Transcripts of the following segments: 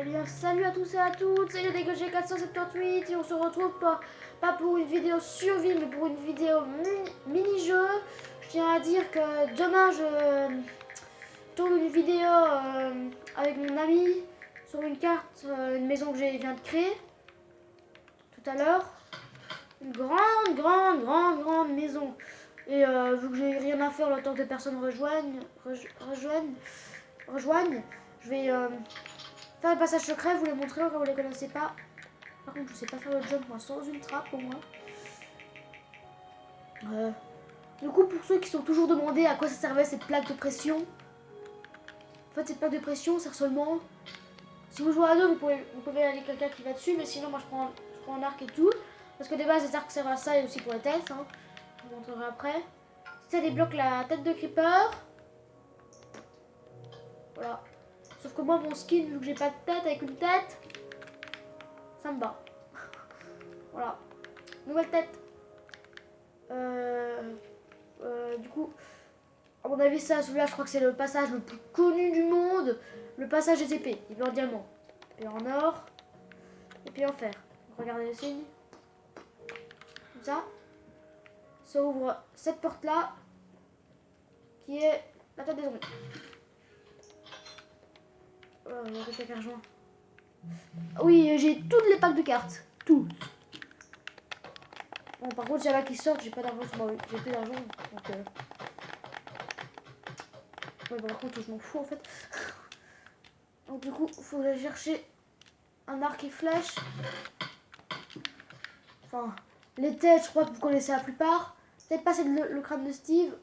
Eh bien, salut à tous et à toutes, c'est le DGG 478 et on se retrouve pas pour une vidéo survie, mais pour une vidéo mini-jeu. Je tiens à dire que demain, je tourne une vidéo avec mon ami sur une carte, une maison que je viens de créer tout à l'heure. Une grande maison. Et vu que j'ai rien à faire le temps que des personnes rejoignent, je vais faire le passage secret, vous les montrer quand vous les connaissez pas. Par contre, je sais pas faire le jump moi sans une trappe au moins. Du coup, pour ceux qui sont toujours demandés à quoi ça servait cette plaque de pression, en fait, cette plaque de pression sert seulement. Si vous jouez à deux, vous pouvez aller quelqu'un qui va dessus, mais sinon, moi je prends un arc et tout. Parce que de base, les arcs servent à ça et aussi pour la tête. Hein. Je vous montrerai après. Ça débloque la tête de creeper. Voilà. Sauf que moi, mon skin, vu que j'ai pas de tête avec une tête, ça me bat. Voilà. Nouvelle tête. Du coup, à mon avis, ça, celui-là, je crois que c'est le passage le plus connu du monde. Le passage des épées. Il est en diamant. Et en or. Et puis en fer. Regardez le signe. Comme ça. Ça ouvre cette porte-là. Qui est la tête des zombies. Il y a quelqu'un qui rejoint. Oui, j'ai toutes les packs de cartes. Toutes. Bon, par contre, il y en a qui sortent, j'ai pas d'argent sur moi. J'ai plus d'argent. Donc, ouais, bon, par contre, je m'en fous en fait. Donc, du coup, il faut aller chercher un arc et flèche. Enfin, les têtes, je crois que vous connaissez la plupart. Peut-être pas c'est le crâne de Steve.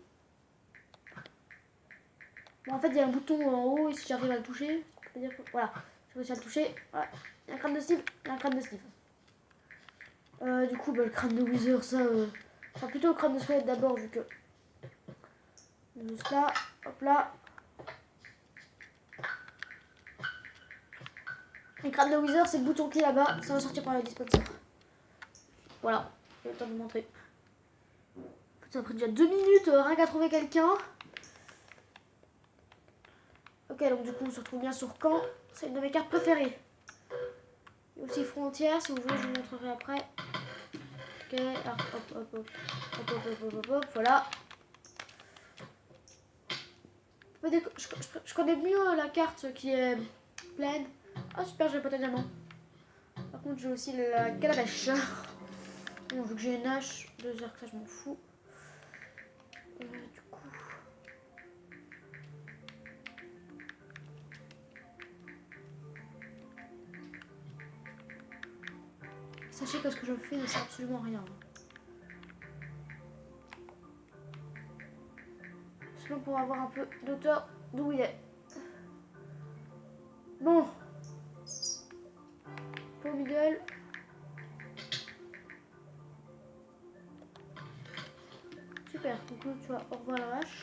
Bon, en fait, il y a un bouton en haut et si j'arrive à le toucher, c'est-à-dire que voilà, j'ai réussi à le toucher. Voilà, il y a un crâne de Steve, il y a un crâne de Steve. Du coup, bah, le crâne de Wither, ça. Enfin, plutôt le crâne de squelette d'abord, vu que. Juste là, hop là. Le crâne de Wither, c'est le bouton qui est là-bas, ça va sortir par le dispenser. Voilà, j'ai le temps de vous montrer. Ça a pris déjà 2 minutes, rien qu'à trouver quelqu'un. Ok, donc du coup, on se retrouve bien sur Caen. C'est une de mes cartes préférées. Il y a aussi Frontières, si vous voulez, je vous montrerai après. Ok, hop, voilà. Je connais mieux la carte qui est pleine. Ah super, j'ai pas de diamant. Par contre, j'ai aussi la calabash. Bon, vu que j'ai une hache, 2 heures que ça, je m'en fous. Du coup. Sachez que ce que je fais ne sert absolument à rien. Sinon, pour avoir un peu d'auteur d'où il est. Bon. Pour middle. Super, du coup, tu vois, au revoir la hache.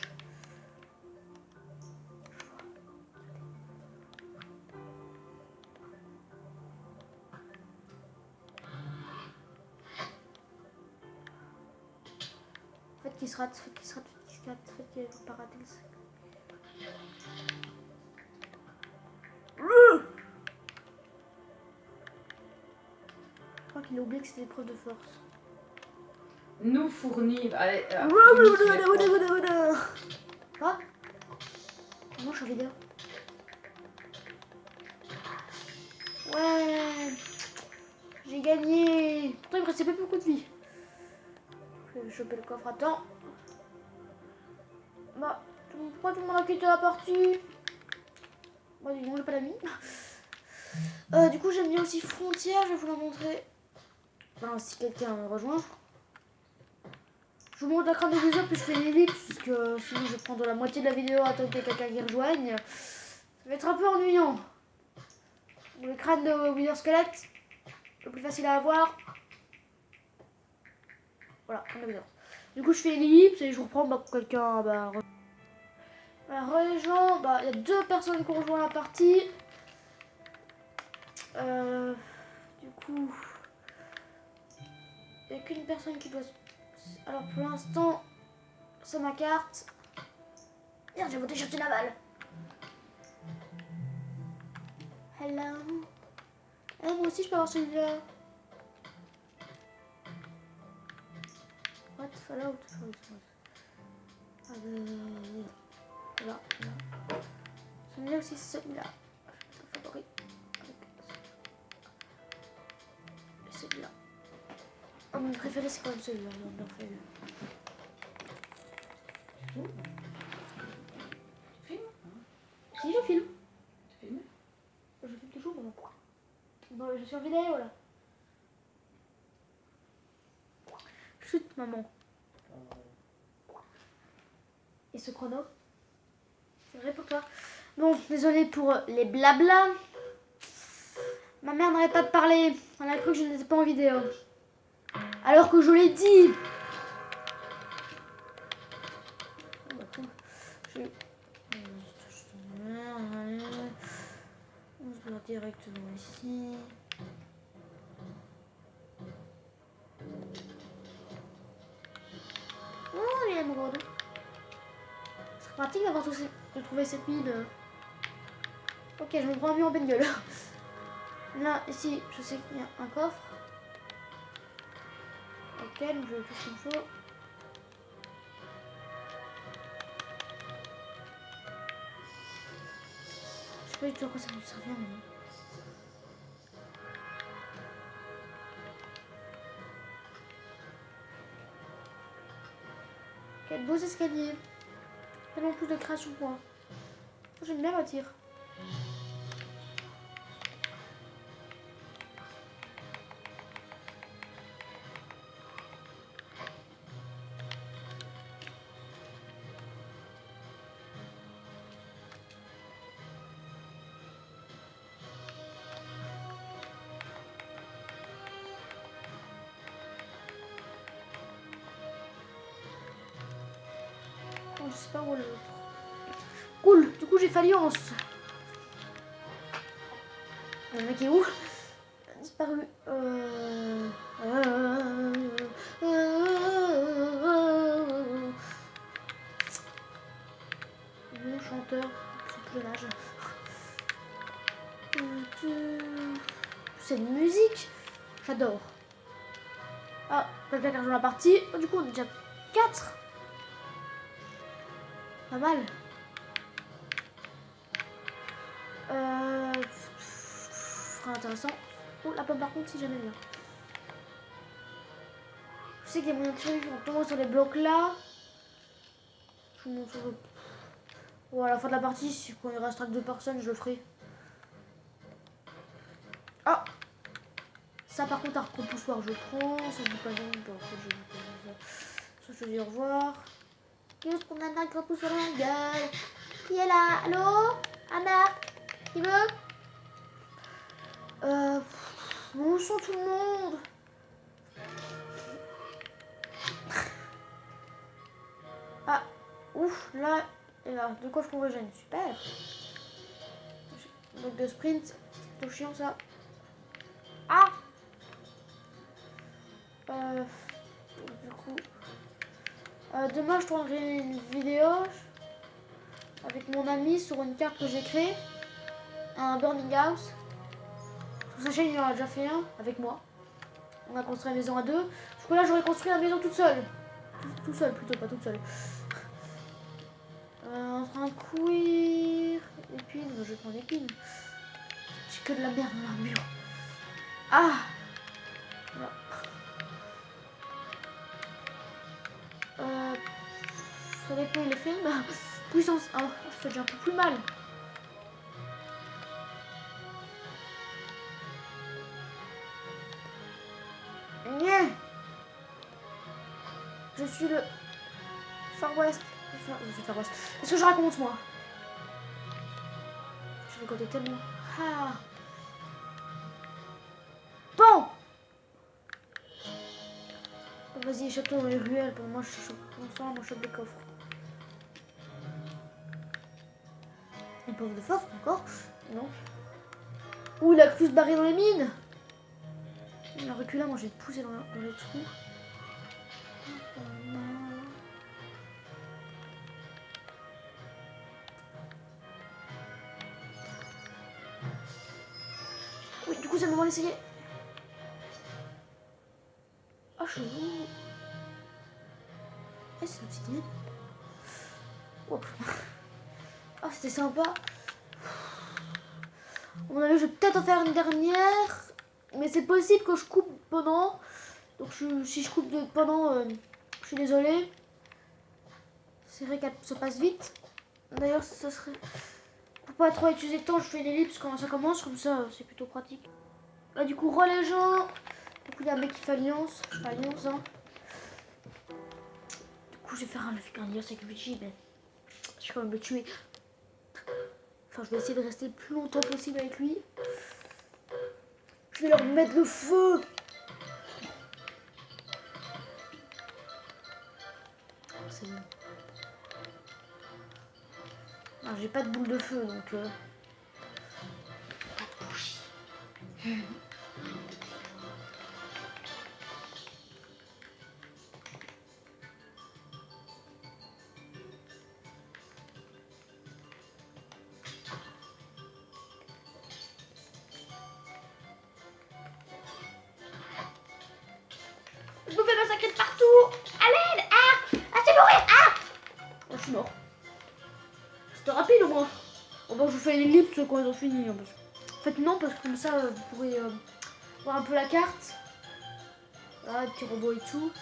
Faites qu'il se rate, faites qu'il se rate, faites qu'il ne faut pas rater. Je crois qu'il a oublié que c'était l'épreuve de force. Nous fournir. Allez, Quoi? Non, je suis en vidéo. Ouais, j'ai gagné. Pourtant, il me restait pas beaucoup de vie. Je vais choper le coffre à temps. Bah, pourquoi tout le monde a quitté la partie? Bah, dis donc, j'ai pas d'amis. Du coup, j'aime bien aussi Frontières, je vais vous la montrer. Enfin, si quelqu'un me rejoint. Je vous montre la crâne de Wither, puis je fais l'ellipse, parce que sinon je vais prendre la moitié de la vidéo à attendre qu'il y ait quelqu'un qui rejoigne. Ça va être un peu ennuyant. Le crâne de Wither squelette, le plus facile à avoir. Voilà, crâne de Wither. Du coup, je fais l'ellipse et je reprends bah, quelqu'un. Bah, rejoint. Bah, il y a 2 personnes qui ont rejoint la partie. Du coup, il n'y a qu'une personne qui doit. Alors pour l'instant, c'est ma carte. Merde, j'ai voté chercher la balle. Alors. Ah, moi aussi je peux avoir celui-là. What? Fallout. Voilà. Celui-là aussi, c'est celui-là. Favori. Et celui-là. Oh, mon préféré, c'est quand même celui-là. On en fait. Tu filmes? Si, je filme. Tu filmes? Je filme toujours, maman. Bon, je suis en vidéo, là. Chut, maman. Et ce chrono? C'est vrai pour toi. Bon, désolé pour les blablas. Ma mère n'arrête pas de parler. Elle a cru que je n'étais pas en vidéo. Alors que je l'ai dit. On se met directement ici. Oh, les émeraudes. C'est pratique d'avoir de trouver cette mine. Ok, je me prends mieux en bagnole. Là, ici, je sais qu'il y a un coffre. Ok, donc je touche comme ça. Je sais pas du tout à quoi ça me servir, mais... Quel beau escalier. Tellement plus de création pour moi. J'aime bien la tire. Oh, je sais pas où est l'autre. Cool, du coup j'ai fait alliance. Le mec est où? Il a disparu. Bon chanteur, son plus jeune âge. Cette musique, j'adore. Ah, quelqu'un qui a rejoint la partie. Oh, du coup, on est déjà 4. Pas mal. Intéressant. Oh, la pomme par contre, si jamais bien. Je sais qu'il y a moyen de survivre en tombant sur les blocs là. Je vous montre. Bon, à la fin de la partie, si quand il restera que 2 personnes, je le ferai. Ah! Ça, par contre, un repoussoir, je prends. Ça, je dis pas non. Bon, ça, je te dis au revoir. Juste qu'on a un repoussoir dans la gueule. Qui est là? Allô? Anna? Qui veut? Où sont tout le monde? Ah, ouf, là, et là, de quoi je qu'on régène, super. Donc de sprint, c'est plutôt chiant ça. Ah, du coup, demain je tournerai une vidéo avec mon ami sur une carte que j'ai créée, un Burning House. Sur sa chaîne, il en a déjà fait un avec moi. On a construit la maison à 2. Du coup là, j'aurais construit la maison toute seule. Tout seul plutôt, pas toute seule. En train de courir. Épine, je vais prendre épine. J'ai que de la merde dans l'armure. Ah, voilà. Ça dépend les films. Puissance 1, ça fait déjà un peu plus mal. Nyeh. Je suis le Far West. Je suis Far West. Qu'est-ce que je raconte moi? Je vais compter tellement. Ah. Bon. Vas-y, échappe-toi dans les ruelles. Pour moi, je chope. Moi, je chope des coffres. Une pauvre de force encore? Non. Ouh, il a cru se barrer dans les mines. Il a reculé, moi je vais te pousser dans les trous. Oui, du coup, c'est le moment d'essayer. Ah, chelou. Eh, c'est obsidienne. Oh. Ah, c'était sympa. À mon avis, je vais peut-être en faire une dernière. Mais c'est possible que je coupe pendant. Donc, si je coupe pendant, je suis désolée. C'est vrai qu'elle se passe vite. D'ailleurs, ça serait... Pour pas trop utiliser de temps, je fais une ellipse quand ça commence. Comme ça, c'est plutôt pratique. Là, du coup, les gens. Du coup, il y a un mec qui fait alliance. Je fais alliance, hein. Du coup, je vais faire un alliance avec Luigi, mais je vais quand même le tuer. Enfin, je vais essayer de rester le plus longtemps possible avec lui. Je vais leur mettre le feu. C'est bon. J'ai pas de boule de feu, donc... Je me fais massacrer de partout. À l'aide. Ah, c'est mourir. Ah, je suis mort. C'était rapide au moins. Bon, bah, je fais une ellipse quand ils ont fini. En fait, non, parce que comme ça, vous pourrez voir un peu la carte. Voilà, petits robots et tout.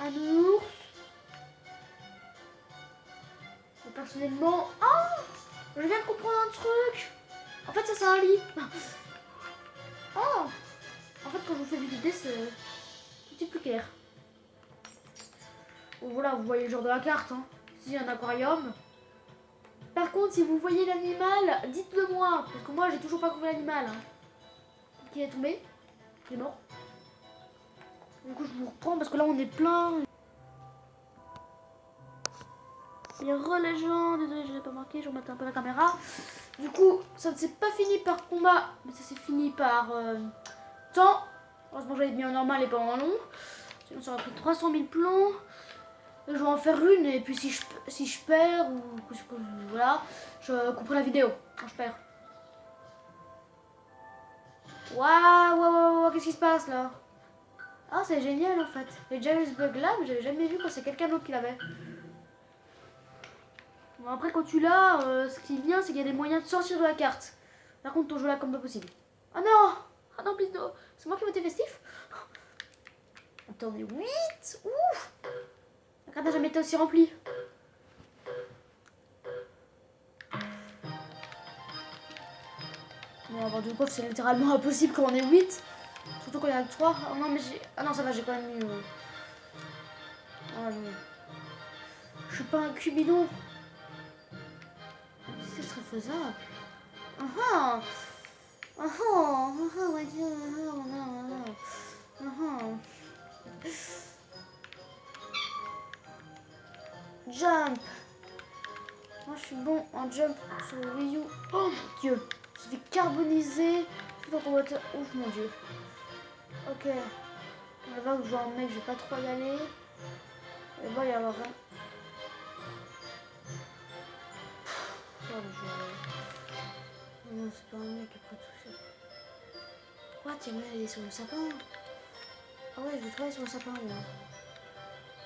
Un ours. Et personnellement... Oh, je viens de comprendre un truc. En fait, ça, c'est un lit. Oh, en fait, quand je vous fais visiter, c'est petit plus clair. Bon, voilà, vous voyez le genre de la carte. Hein. Ici, il y a un aquarium. Par contre, si vous voyez l'animal, dites-le moi. Parce que moi, j'ai toujours pas trouvé l'animal. Hein. Qui est tombé. Il est mort. Du coup, je vous reprends parce que là, on est plein. Et les gens, désolé, je l'ai pas marqué, je remets un peu la caméra. Du coup, ça ne s'est pas fini par combat, mais ça s'est fini par temps. Heureusement, j'avais mis en normal et pas en long. Sinon, ça aurait pris 300 000 plombs. Je vais en faire une, et puis si je perds, ou voilà, je couperai la vidéo quand je perds. Waouh, qu'est-ce qui se passe là? Ah, c'est génial en fait. J'ai déjà eu ce bug là, mais j'avais jamais vu quand c'est quelqu'un d'autre qui l'avait. Bon, après, quand tu l'as, ce qui est bien, c'est qu'il y a des moyens de sortir de la carte. Par contre, ton jeu là comme pas possible. Ah non! Ah non, plus c'est moi qui ai voté festif? Attends, mais 8! Ouf! La carte n'a jamais été aussi remplie. Bon, avoir du coffre, c'est littéralement impossible quand on est 8. Surtout quand il y en a que 3. Oh non, mais j'ai... Ah non, ça va, j'ai quand même eu... Ah non. Je suis pas un cubidon. Si ce serait faisable. Ah ah! Ah ah! Ah ouais, Jump! Moi je suis bon en jump sur le Wii U. Oh mon dieu! Je vais carboniser tout en combattant. Ouf mon dieu. Ok. On va où je vois un mec, je vais pas trop y aller. Il va y avoir un. Oh le jeu. Non, c'est pas un mec après tout ça. Quoi? Tiens, il est sur le sapin. Ah ouais, je vais trouver sur le sapin là.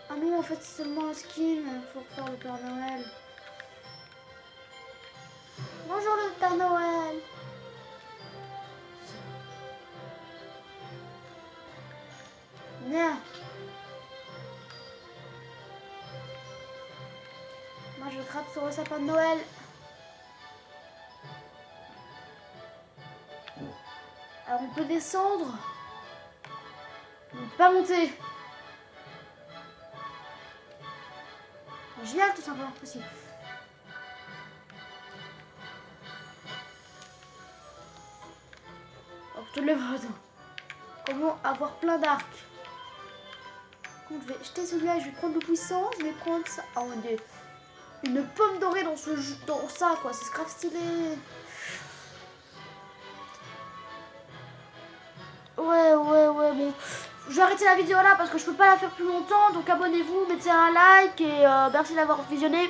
Ah non, en fait, c'est seulement un skin. Faut refaire le Père Noël. Bonjour le Père Noël. Viens. Moi, je gratte sur le sapin de Noël. Alors, on peut descendre. On peut pas monter. Génial, tout simplement. Possible. Oh, je te le vois. Comment avoir plein d'arcs? Je vais jeter celui-là, je vais prendre de puissance, je vais prendre ça. Oh mon dieu. Une pomme dorée dans ce jeu, dans ça quoi, c'est grave stylé. Ouais, bon. Je vais arrêter la vidéo là parce que je peux pas la faire plus longtemps, donc abonnez-vous, mettez un like et merci d'avoir visionné.